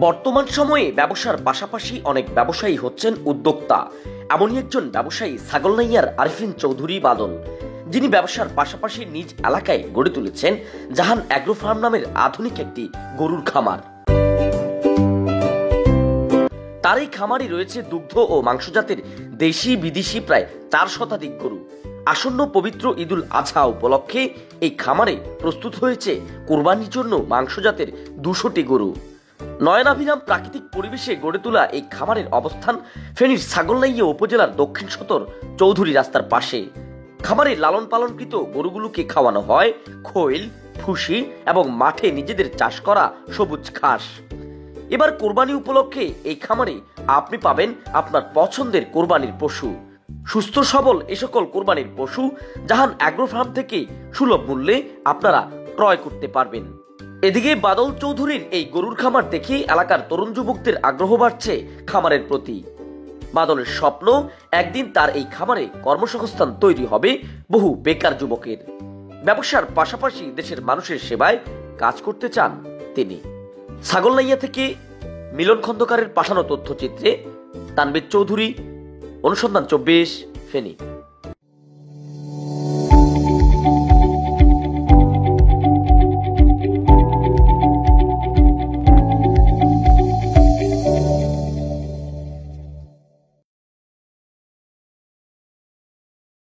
বর্তমান সময়ে ব্যবসার পাশাপাশি অনেক ব্যবসায়ী হচ্ছেন উদ্যোক্তা। এমনই একজন ব্যবসায়ী ছাগলনাইয়ার আরিফিন চৌধুরী বাদল, যিনি ব্যবসার পাশাপাশি নিজ এলাকায় গড়ে তুলেছেন জাহান অ্যাগ্রো ফার্ম নামের আধুনিক একটি গরুর খামার। তার এই খামারে রয়েছে দুগ্ধ ও মাংসজাতের দেশি বিদেশি প্রায় 4 শতাধিক গরু। আসন্ন পবিত্র ঈদুল আজহা উপলক্ষে এই খামারে প্রস্তুত হয়েছে কোরবানির জন্য মাংসজাতের 200টি গরু। নয়নাভিরাম প্রাকৃতিক পরিবেশে গড়ে তোলা এই খামারের অবস্থান ফেনীর ছাগলনাইয়া উপজেলার দক্ষিণ সদর চৌধুরী রাস্তার পাশে। খামারে লালন পালনকৃত গরুগুলোকে খাওয়ানো হয় খৈল, ভুসি এবং মাঠে নিজেদের চাষ করা সবুজ ঘাস। এবার কোরবানি উপলক্ষে এই খামারে আপনি পাবেন আপনার পছন্দের কোরবানির পশু। সুস্থ সবল এ সকল কোরবানির পশু জাহান অ্যাগ্রো ফার্ম থেকে সুলভ মূল্যে আপনারা ক্রয় করতে পারবেন। এদিকে বাদল চৌধুরীর এই গরুর খামার দেখে এলাকার তরুণ যুবকদের আগ্রহ বাড়ছে খামারের প্রতি। বাদলের স্বপ্ন, একদিন তার এই খামারে কর্মসংস্থান তৈরি হবে বহু বেকার যুবকের। ব্যবসার পাশাপাশি দেশের মানুষের সেবায় কাজ করতে চান তিনি। ছাগলনাইয়া থেকে মিলন খন্দকারের পাঠানো তথ্যচিত্রে তানবীর চৌধুরী, অনুসন্ধান 24, ফেনী।